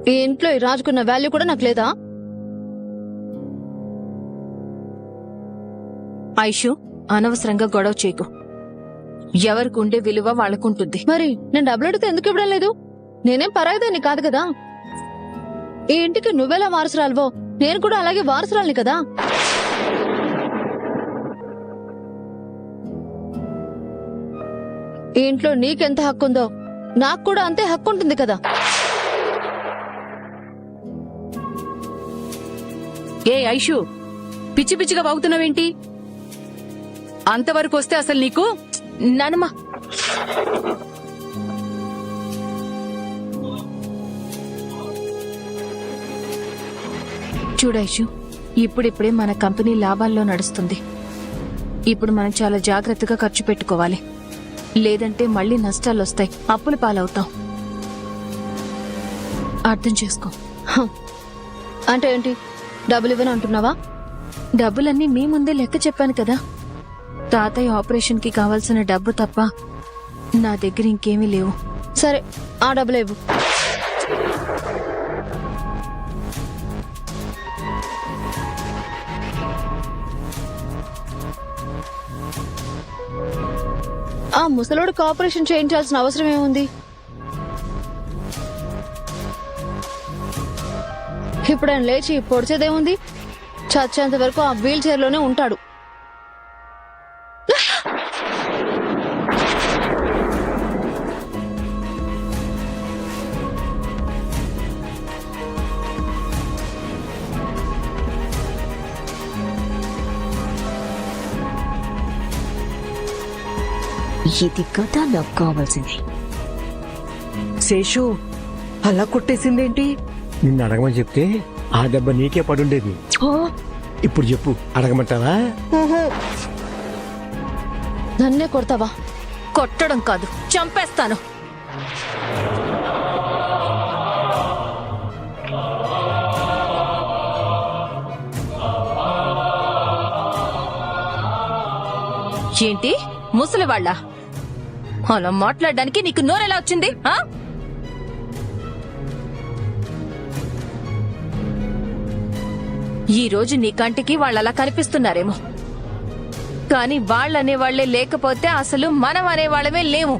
ఈ ఇంట్లో ఈ రాజుకున్న వాల్యూ కూడా నాకు లేదా? ఐషు, అనవసరంగా గొడవ చేయకు. ఎవరికి ఉండే విలువ వాళ్ళకుంటుంది. మరి నేను డబ్బులు అడిగితే ఎందుకు ఇవ్వడం లేదు? నేనేం పరాయిదాన్ని కాదు కదా. ఈ ఇంటికి నువ్వెలా వారసురాలువో నేను కూడా అలాగే వారసురాలిని కదా. ఈ ఇంట్లో నీకెంత హక్కు ఉందో నాకు కూడా అంతే హక్కు ఉంటుంది కదా. ఏ ఐషు, పిచ్చి పిచ్చిగా వాగుతున్నావేంటి? అంతవరకు వస్తే అసలు నీకు నానమ్మా, చూడైషు, ఇప్పుడిప్పుడే మన కంపెనీ లాభాల్లో నడుస్తుంది. ఇప్పుడు మనం చాలా జాగ్రత్తగా ఖర్చు పెట్టుకోవాలి. లేదంటే మళ్ళీ నష్టాలొస్తాయి, అప్పుల పాలవుతాం. అర్థం చేసుకో. అంటే ఏంటి? డబ్బులు ఇవ్వను అంటున్నావా? డబ్బులన్నీ మీ ముందే లెక్క చెప్పాను కదా. తాతయ్య ఆపరేషన్ కి కావాల్సిన డబ్బు తప్ప నా దగ్గర ఇంకేమీ లేవు. సరే, ఆ డబ్బులు ఇవ్వు. ఆ ముసలోడికి ఆపరేషన్ చేయించాల్సిన అవసరం ఏముంది? ఇప్పుడు ఆయన లేచి పొడిచేదేముంది? చచ్చేంత వరకు ఆ వీల్ చైర్ లోనే ఉంటాడు. ఇది కదా నాకు కావాల్సింది. శేషు, అలా కొట్టేసిందేంటి? నిన్ను అడగమని చెప్తే ఆ దెబ్బ నీకే పడుండేది. ఇప్పుడు చెప్పు, అడగమంటావా? నన్నే కొడతావా? కొట్టడం కాదు, చంపేస్తాను. ఏంటి ముసలివాళ్ళ? అలా మాట్లాడడానికి నీకు నోరెలా వచ్చింది? ఈ రోజు నీ కంటికి వాళ్ళలా కనిపిస్తున్నారేమో, కానీ వాళ్ళనేవాళ్లే లేకపోతే అసలు మనం అనేవాళ్ళమే లేము.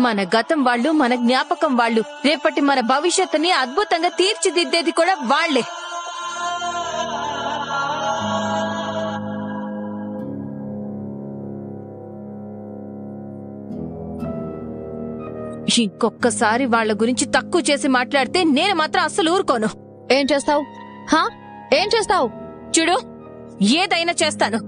మన గతం వాళ్ళు, మన జ్ఞాపకం వాళ్ళు, రేపటి మన భవిష్యత్తుని అద్భుతంగా తీర్చిదిద్దేది కూడా వాళ్లే. ఇంకొక్కసారి వాళ్ళ గురించి తక్కువ చేసి మాట్లాడితే నేను మాత్రం అస్సలు ఊరుకోను. ఏం చేస్తావు? ఏం చేస్తావు? చూడు, ఏదైనా చేస్తాను.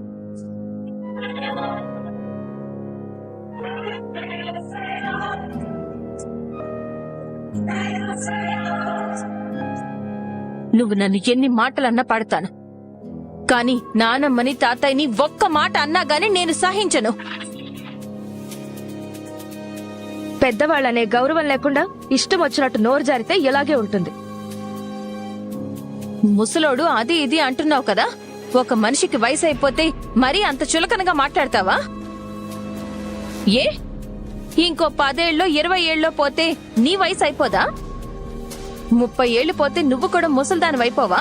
నువ్వు నన్ను ఎన్ని మాటలన్నా పడతాను, కానీ నానమ్మని తాతయ్యని ఒక్క మాట అన్నా గాని నేను సహించను. పెద్దవాళ్ళనే గౌరవం లేకుండా ఇష్టం వచ్చినట్టు నోరు జారితే ఇలాగే ఉంటుంది. ముసలోడు అది ఇది అంటున్నావు కదా, ఒక మనిషికి వయసు అయిపోతే మరీ అంత చులకనగా మాట్లాడతావా? ఏ ఇంకో 10 ఏళ్ళో 20 ఏళ్ళలో పోతే నీ వయసు అయిపోదా? 30 ఏళ్లు పోతే నువ్వు కూడా ముసల్దాని వైపోవా?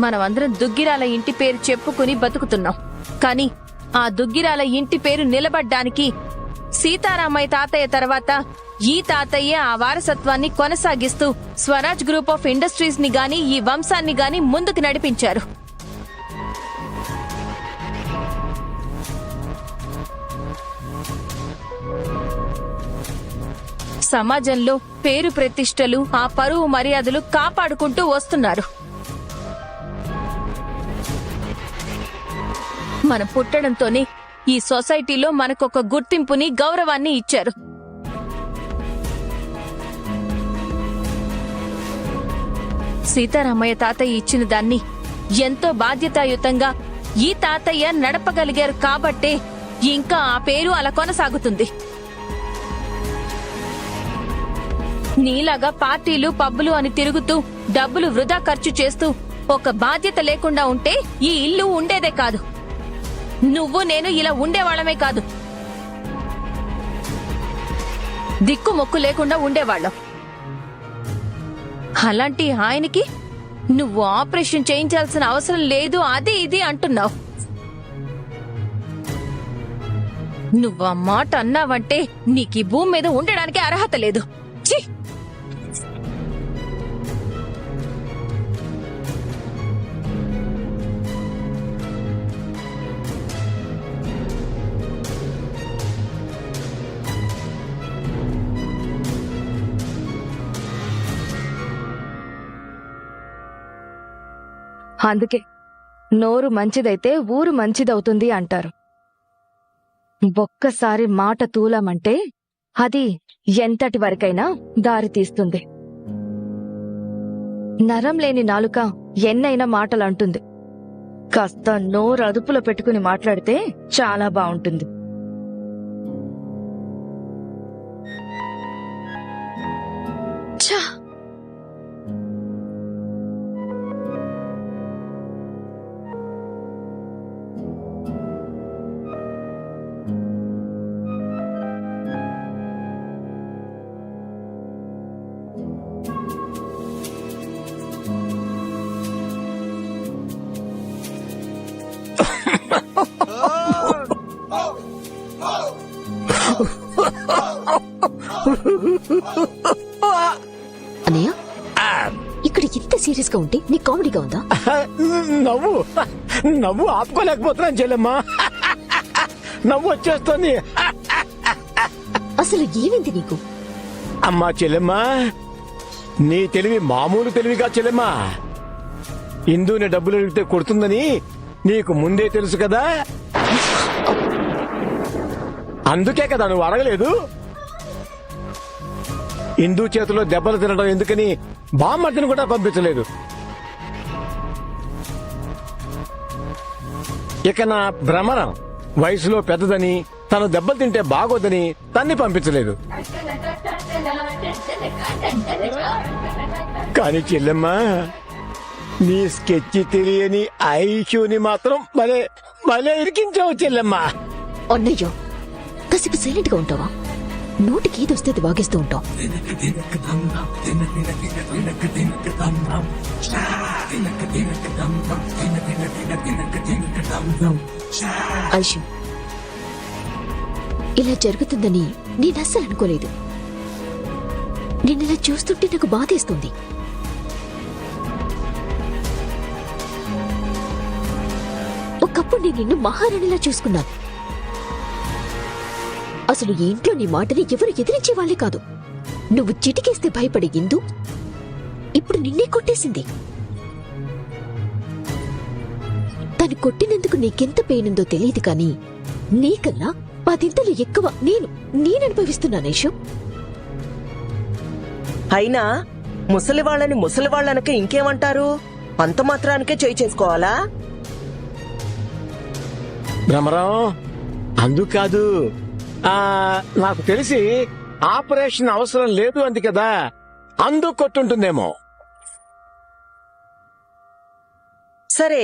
మనమందరం దుగ్గిరాల ఇంటి పేరు చెప్పుకుని బతుకుతున్నాం, కానీ ఆ దుగ్గిరాల ఇంటి పేరు నిలబడ్డానికి సీతారామయ్య తాతయ్య తర్వాత ఈ తాతయ్య ఆ వారసత్వాన్ని కొనసాగిస్తూ స్వరాజ్ గ్రూప్ ఆఫ్ ఇండస్ట్రీస్ ని గాని ఈ వంశాన్ని గాని ముందుకు నడిపించారు. సమాజంలో పేరు ప్రతిష్టలు, ఆ పరువు మర్యాదలు కాపాడుకుంటూ వస్తున్నారు. మనం పుట్టడంతోనే ఈ సొసైటీలో మనకొక గుర్తింపుని, గౌరవాన్ని ఇచ్చారు. సీతారామయ్య తాతయ్య ఇచ్చిన దాన్ని ఎంతో బాధ్యతాయుతంగా ఈ తాతయ్య నడపగలిగారు కాబట్టే ఇంకా ఆ పేరు అలా కొనసాగుతుంది. నీలాగా పార్టీలు, పబ్బులు అని తిరుగుతూ డబ్బులు వృధా ఖర్చు చేస్తూ ఒక బాధ్యత లేకుండా ఉంటే ఈ ఇల్లు ఉండేదే కాదు. నువ్వు నేను ఇలా ఉండేవాళ్ళమే కాదు, దిక్కు మొక్కు లేకుండా ఉండేవాళ్ళం. అలాంటి ఆయనకి నువ్వు ఆపరేషన్ చేయించాల్సిన అవసరం లేదు అది ఇది అంటున్నావు. నువ్వు ఆ మాట అన్నావంటే నీకు ఈ భూమి మీద ఉండడానికి అర్హత లేదు. ఛీ! అందుకే నోరు మంచిదైతే ఊరు మంచిదవుతుంది అంటారు. ఒక్కసారి మాట తూలమంటే అది ఎంతటి వరకైనా దారి తీస్తుంది. నరం లేని నాలుక ఎన్నైనా మాటలంటుంది. కాస్త నోరు అదుపులో పెట్టుకుని మాట్లాడితే చాలా బావుంటుంది. ఛా! అన్నయ్య ఇక్కడ ఇంత సీరియస్ గా ఉంటే నీ కామెడీగా ఉందా? నవ్వు నవ్వు ఆపుకోలేకపోతున్నాను చెల్లెమ్మా. నవ్వు వచ్చేస్తుంది. అసలు ఏమైంది నీకు? అమ్మా చెల్లెమ్మా, నీ తెలివి మామూలు తెలివిగా చెల్లెమ్మా. ఇందుని డబ్బులు అడిగితే కొడుతుందని నీకు ముందే తెలుసు కదా, అందుకే కదా నువ్వు అడగలేదు. ఇందు చేతిలో దెబ్బలు తినడం ఎందుకని బామ్మర్దిని కూడా పంపించలేదు. ఇక నా భ్రమరం వయసులో పెద్దదని తను దెబ్బలు తింటే బాగోదని తన్ని పంపించలేదు. కానీ చెల్లెమ్మా, నీ స్కెచ్ తెలియని ఐషుని మాత్రం భలే భలే ఇరికించావు చెల్లెమ్మా. అన్నయ్యో కాసేపు సైలెంట్ గా ఉంటావా? నోటికి ఏది వస్తే అది వాగేస్తూ ఉంటావు. ఐషు, ఇలా జరుగుతుందని నేను అస్సలు అనుకోలేదు. నిన్నిలా చూస్తుంటే నాకు బాధేస్తుంది. ఒకప్పుడు నేను నిన్ను మహారాణిలా చూసుకున్నాను. అసలు ఈ ఇంట్లో నీ మాటని ఎవరు ఎదిరించే వాళ్ళే కాదు. నువ్వు చిటికేస్తే భయపడే ఇందు ఇప్పుడు నిన్నే కొట్టేసింది. తను కొట్టినందుకు నీకెంత పెయినుందో తెలియదు కానీ నీకన్నా 10 ఎక్కువ నేను అనుభవిస్తున్నాను యశు. అయినా ముసలివాళ్ళని ముసలివాళ్ళనక ఇంకేమంటారు? అంత మాత్రానికే చేయి చేసుకోవాలా? భ్రమరం అందుకాదు, నాకు తెలిసి ఆపరేషన్ అవసరం లేదు అంది కదా, అందుకు కొట్టుంటుందేమో. సరే,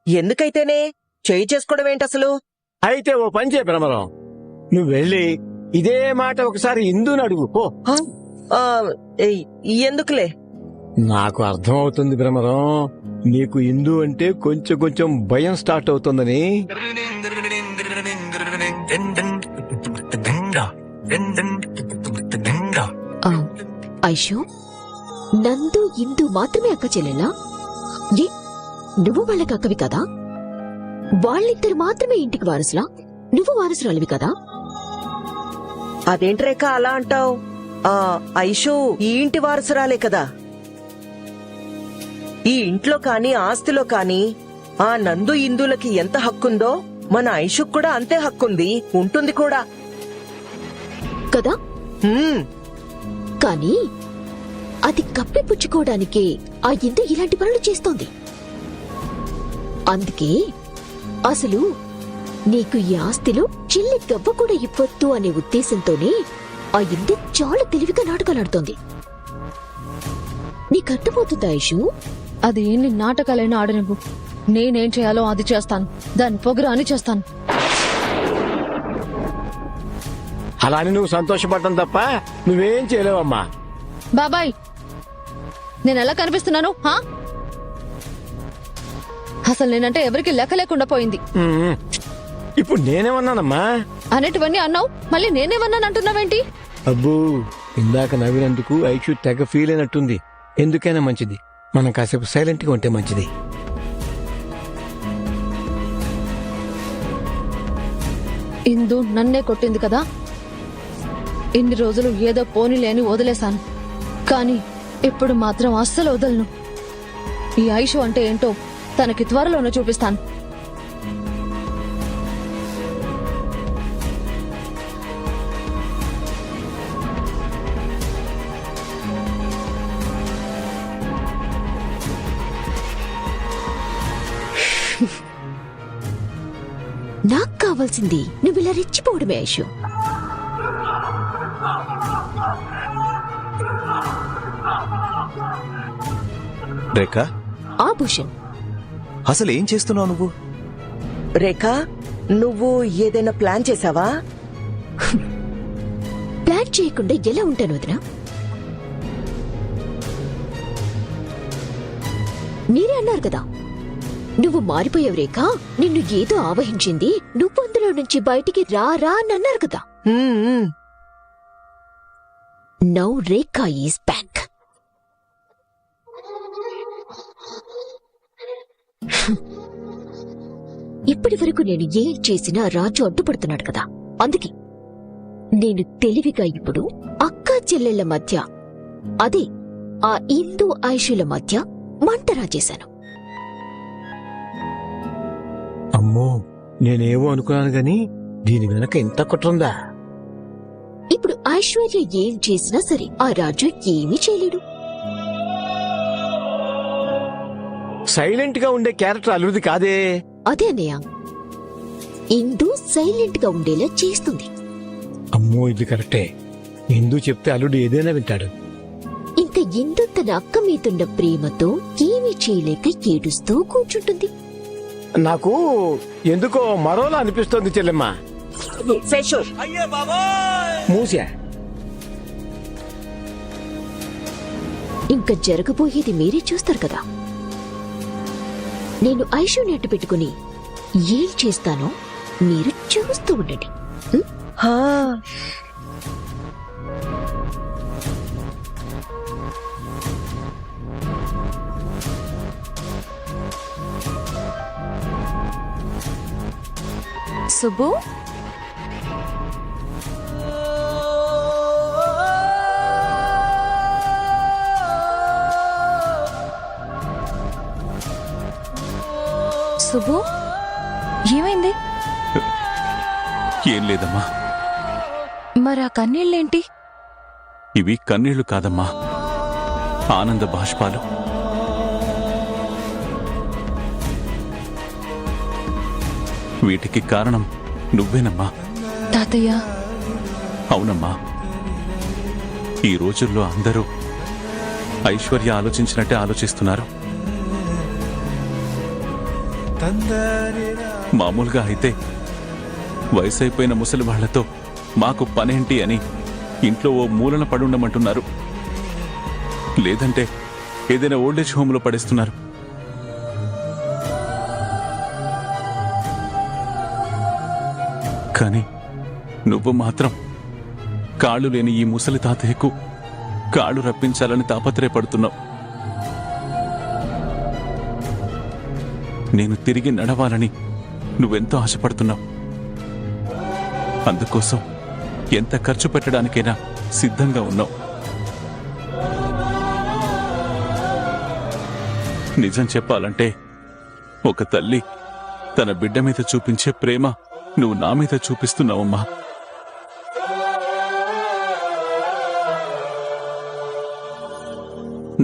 ఎందుకైతేనే చేయి చేసుకోవడం ఏంటి అసలు? అయితే ఓ పని చేయ భ్రమరం, నువ్వు వెళ్ళి ఇదే మాట ఒకసారి ఇందుని అడుగు పో. ఆ, ఎందుకులే? నాకు అర్థం అవుతుంది భ్రమరం, నీకు ఇందు అంటే కొంచెం కొంచెం భయం స్టార్ట్ అవుతుందని. ఐషు, నందు ఇందు మాత్రమే అక్క చెల్లెలా? ఏ నువ్వు వాళ్ళకి అక్కవి కదా? వాళ్ళిద్దరు మాత్రమే ఇంటికి వారసులా? నువ్వు వారసురాలివి కదా? అదేంటి రేఖ అలా అంటావు? ఐషు ఈ ఇంటి వారసురాలే కదా. ఈ ఇంట్లో కాని ఆస్తిలో కాని ఆ నందు ఇందులకి ఎంత హక్కుందో మన ఐషుకు కూడా అంతే హక్కుంది, ఉంటుంది కూడా కదా. హ్మ్. కానీ అది కప్పిపుచ్చుకోవడానికే ఆ ఇందు ఇలాంటి పనులు చేస్తోంది. అందుకే అసలు నీకు ఈ ఆస్తిలో చిల్లి గవ్వ కూడా ఇవ్వద్దు అనే ఉద్దేశంతోనే ఆ ఇందు చాలా తెలివిగా నాటకాలాడుతోంది. నీకు అర్థమవుతుందా ఐషు? అది ఎన్ని నాటకాలైనా ఆడనివ్వు, నేనేం చేయాలో అది చేస్తాను. దాని పొగరు అని చేస్తాను. అలా అని నువ్వు సంతోషపడటం తప్ప నువ్వేం చేయలేవమ్మా. బాబాయ్, నేను ఎలా కనిపిస్తున్నాను? అసలు నేనంటే ఎవరికి లెక్క లేకుండా పోయింది. ఉమ్. ఇప్పుడు నేనేమన్నానమ్మా? అనేటివన్నీ అన్నావు, మళ్ళీ నేనేమన్నాను అంటున్నావేంటి? అబ్బో, ఇందాక నవ్వినందుకు ఐషు తెగ ఫీల్ అయినట్టుంది. ఎందుకైనా మంచిది మనం కాసేపు సైలెంట్ గా ఉంటే మంచిది. ఇందు నన్నే కొట్టింది కదా. ఇన్ని రోజులు ఏదో పోనీలే అని వదిలేశాను, కానీ ఇప్పుడు మాత్రం అస్సలు వదలను. ఈ ఐషు అంటే ఏంటో తనకి త్వరలోనే చూపిస్తాను. నాకు కావాల్సింది నువ్వు ఇలా రెచ్చిపోవడమే ఐషు. రేఖ, ఆభూషణ్, అసలు ఏం చేస్తున్నావు నువ్వు? రేఖ, నువ్వు ఏదైనా ప్లాన్ చేసావా? ప్లాన్ చేయకుండా ఎలా ఉంటాను వదినా? మీరే అన్నారు కదా, నువ్వు మారిపోయావు రేఖ, నిన్ను ఏదో ఆవహించింది, నువ్వు అందులో నుంచి బయటికి రా రా అని అన్నారు కదా. Now Rekha is back. ఇప్పటి వరకు నేను ఏం చేసినా రాజు అడ్డుపడుతున్నాడు కదా. అందుకే నేను తెలివిగా ఇప్పుడు అక్కా చెల్లెళ్ల మధ్య, అదే ఆ ఇందు ఐషుల మధ్య మంట రాజేశాను. అమ్మో, నేనేవో అనుకున్నాను గాని దీని వెనక ఇంత కుట్రుందా? ఇప్పుడు ఐశ్వర్య ఏం చేసినా సరే ఆ రాజు ఏమీ చేయలేడు. సైలెంట్ గా ఉండే క్యారెక్టర్ అల్లుడిది కాదే. అదే అన్నయ్య, ఇందు సైలెంట్ గా ఉండేలా చేస్తుంది. అమ్మో, ఇది కరెక్టే. ఇందు చెప్తే అల్లుడు ఏదైనా వింటాడు. ఇంకా ఇందు తన అక్క మీదున్న ప్రేమతో ఏమీ చేయలేక ఏడుస్తూ కూర్చుంటుంది. నాకు ఎందుకో మరోలా అనిపిస్తోంది చెల్లెమ్మ. శేషు, మూసా. ఇంకా జరగబోయేది మీరే చూస్తారు కదా. నేను ఐషుని అడ్డు పెట్టుకుని ఏం చేస్తానో మీరు చూస్తూ ఉండండి. హా, సుబ్బు, సుబ్బు, ఏమైంది? ఏం లేదమ్మా. మరి ఆ కన్నీళ్ళేంటి? ఇవి కన్నీళ్లు కాదమ్మా, ఆనంద బాష్పాలు. వీటికి కారణం నువ్వేనమ్మా. తాతయ్య, అవునమ్మా, ఈ రోజుల్లో అందరూ ఐశ్వర్య ఆలోచించినట్టే ఆలోచిస్తున్నారు. మామూలుగా అయితే వయసైపోయిన ముసలి వాళ్లతో మాకు పనేంటి అని ఇంట్లో ఓ మూలన పడుండమంటున్నారు, లేదంటే ఏదైనా ఓల్డేజ్ హోంలో పడేస్తున్నారు. కానీ నువ్వు మాత్రం కాళ్ళు లేని ఈ ముసలి తాతయ్యకు కాళ్ళు రప్పించాలని తాపత్రయపడుతున్నావు. నేను తిరిగి నడవాలని నువ్వెంతో ఆశపడుతున్నావు. అందుకోసం ఎంత ఖర్చు పెట్టడానికైనా సిద్ధంగా ఉన్నావు. నిజం చెప్పాలంటే ఒక తల్లి తన బిడ్డ మీద చూపించే ప్రేమ నువ్వు నా మీద చూపిస్తున్నావమ్మా.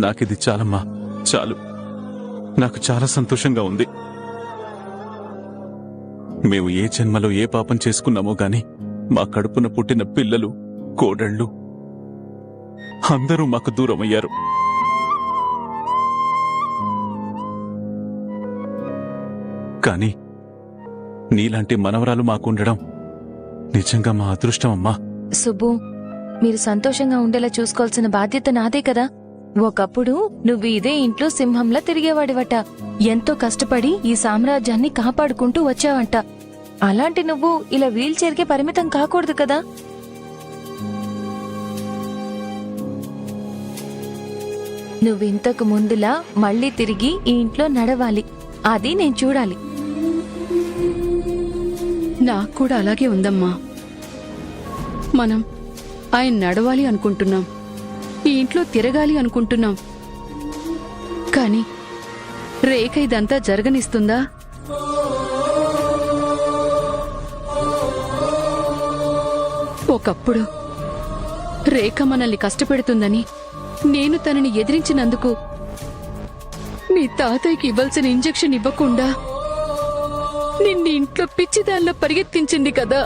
నాకిది చాలమ్మా, చాలు. నాకు చాలా సంతోషంగా ఉంది. మేము ఏ జన్మలో ఏ పాపం చేసుకున్నామో గాని మా కడుపున పుట్టిన పిల్లలు, కోడళ్ళు అందరూ మాకు దూరమయ్యారు. కానీ నీలాంటి మనవరాలు మాకుండడం నిజంగా మా అదృష్టం అమ్మా. సుబ్బు, మీరు సంతోషంగా ఉండేలా చూసుకోవాల్సిన బాధ్యత నాదే కదా. ఒకప్పుడు నువ్వు ఇదే ఇంట్లో సింహంలా తిరిగేవాడివట. ఎంతో కష్టపడి ఈ సామ్రాజ్యాన్ని కాపాడుకుంటూ వచ్చావంట. అలాంటి నువ్వు ఇలా వీల్ చైర్కే పరిమితం కాకూడదు కదా. నువ్వింతకు ముందులా మళ్ళీ తిరిగి ఈ ఇంట్లో నడవాలి. అది నేను చూడాలి. నాకు కూడా అలాగే ఉందమ్మా. మనం ఆయన నడవాలి అనుకుంటున్నాం, ఈ ఇంట్లో తిరగాలి అనుకుంటున్నాం. కాని రేఖ ఇదంతా జరగనిస్తుందా? ఒకప్పుడు రేఖ మనల్ని కష్టపెడుతుందని నేను తనని ఎదిరించినందుకు మీ తాతయ్యకి ఇవ్వాల్సిన ఇంజెక్షన్ ఇవ్వకుండా నిన్ను ఇంట్లో పిచ్చిదానిలో పరిగెత్తించింది కదా.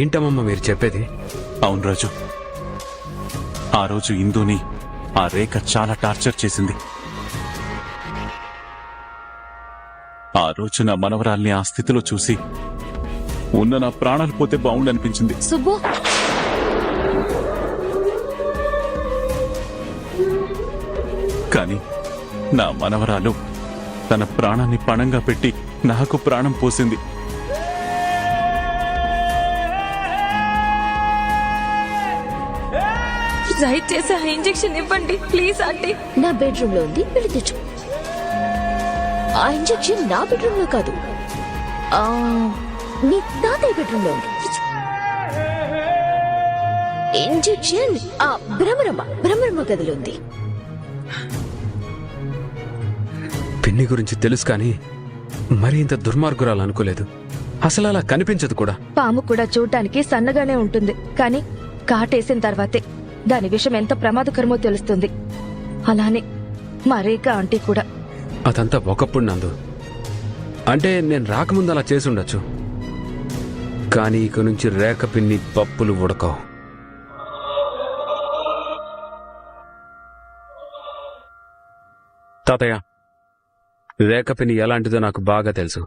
ఏంటమ్మమ్మ మీరు చెప్పేది? అవును రాజు, ఆ రోజు ఇందుని ఆ రేఖ చాలా టార్చర్ చేసింది. ఆ రోజు నా మనవరాల్ని ఆ స్థితిలో చూసి ఉన్న నా ప్రాణాలు పోతే బాగుండనిపించింది. సుబ్బు, కాని నా మనవరాలు తన ప్రాణాన్ని పణంగా పెట్టి నాకు ప్రాణం పోసింది. దయచేసి ఆ ఇంజెక్షన్ ఇవ్వండి ప్లీజ్ ఆంటీ. నా బెడ్రూమ్ లో ఉంది, వెళ్ళి తెచ్చు. ఆ ఇంజెక్షన్ నా బెడ్రూమ్ లో కాదు, మీ తాతయ్య బెడ్రూమ్ లో ఉంది. ఇంజెక్షన్ ఆ భ్రమరమ్మ గదిలో ఉంది. పిన్ని గురించి తెలుసు కానీ మరి ఇంత దుర్మార్గురాలు అనుకోలేదు. అసలు అలా కనిపించదు కూడా. పాము కూడా చూడటానికి సన్నగానే ఉంటుంది, కానీ కాటేసిన తర్వాతే దాని విషయం ఎంత ప్రమాదకరమో తెలుస్తుంది. అలానే మా రేఖ ఆంటీ కూడా. అదంతా ఒకప్పుడు నందు. అంటే నేను రాకముందు అలా చేసి ఉండొచ్చు, కానీ ఇక నుంచి రేఖ పిన్ని పప్పులు ఉడకవు. తాతయ్య, రేఖ పిన్ని ఎలాంటిదో నాకు బాగా తెలుసు.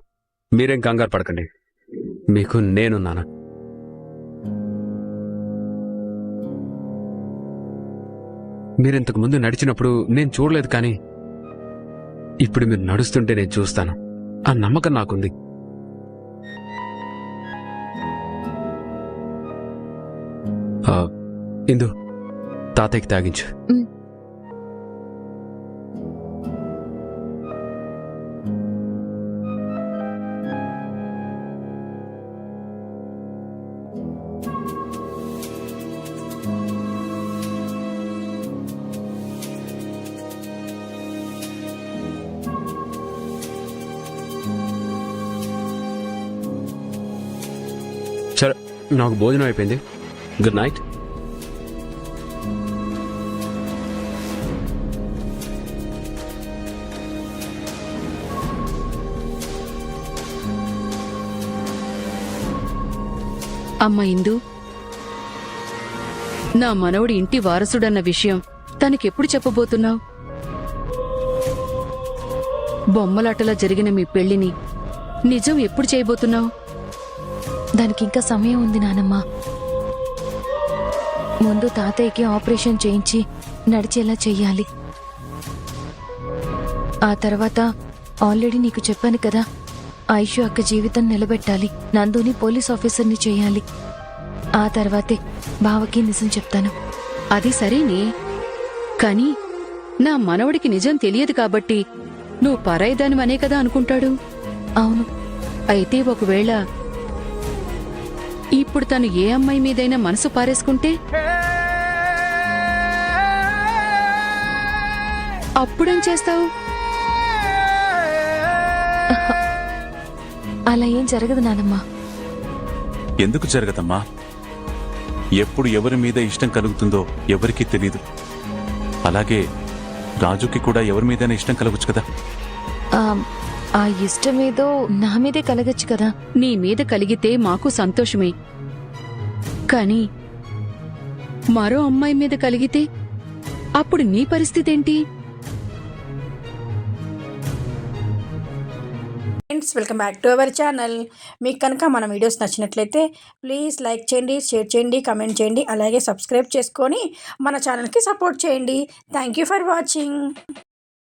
మీరేం కంగారు పడకండి, మీకు నేనున్నాను. మీరింతకు ముందు నడిచినప్పుడు నేను చూడలేదు, కానీ ఇప్పుడు మీరు నడుస్తుంటే నేను చూస్తాను. ఆ నమ్మకం నాకుంది. ఇందు, తాతయ్యకి తాగించు. సరే, నాకు భోజనం అయిపోయింది. Good night. అమ్మ ఇందు, నా మనవడి ఇంటి వారసుడన్న విషయం తనకెప్పుడు చెప్పబోతున్నావు? బొమ్మలాటలా జరిగిన మీ పెళ్లిని నిజం ఎప్పుడు చేయబోతున్నావు? దానికింకా సమయం ఉంది నానమ్మ. ముందు తాతయ్యకి ఆపరేషన్ చేయించి నడిచేలా చెయ్యాలి. ఆ తర్వాత ఆల్రెడీ నీకు చెప్పాను కదా, ఐషు అక్క జీవితం నిలబెట్టాలి, నందుని పోలీస్ ఆఫీసర్ని చేయాలి. ఆ తర్వాతే బావకి నిజం చెప్తాను. అది సరేనే, కాని నా మనవడికి నిజం తెలియదు కాబట్టి నువ్వు పరాయిదానివనే కదా అనుకుంటాడు. అవును. అయితే ఒకవేళ ఇప్పుడు తను ఏ అమ్మాయి మీదైనా మనసు పారేసుకుంటే అప్పుడేం చేస్తావు? అలా ఏం జరగదు నానమ్మా. ఎందుకు జరగదమ్మా? ఎప్పుడు ఎవరి మీద ఇష్టం కలుగుతుందో ఎవరికీ తెలీదు. అలాగే రాజుకి కూడా ఎవరి మీదైనా ఇష్టం కలగొచ్చు కదా. ఆ ఇష్టమేదో నా మీదే కలగచ్చు కదా. నీ మీద కలిగితే మాకు సంతోషమే, కాని మరో అమ్మాయి మీద కలిగితే అప్పుడు నీ పరిస్థితేంటి? Friends, welcome back to our channel. మీకు కనుక మన వీడియోస్ నచ్చినట్లయితే ప్లీజ్ లైక్ చేయండి, షేర్ చేయండి, కమెంట్ చేయండి, అలాగే సబ్స్క్రైబ్ చేసుకొని మన ఛానల్కి సపోర్ట్ చేయండి. Thank you for watching.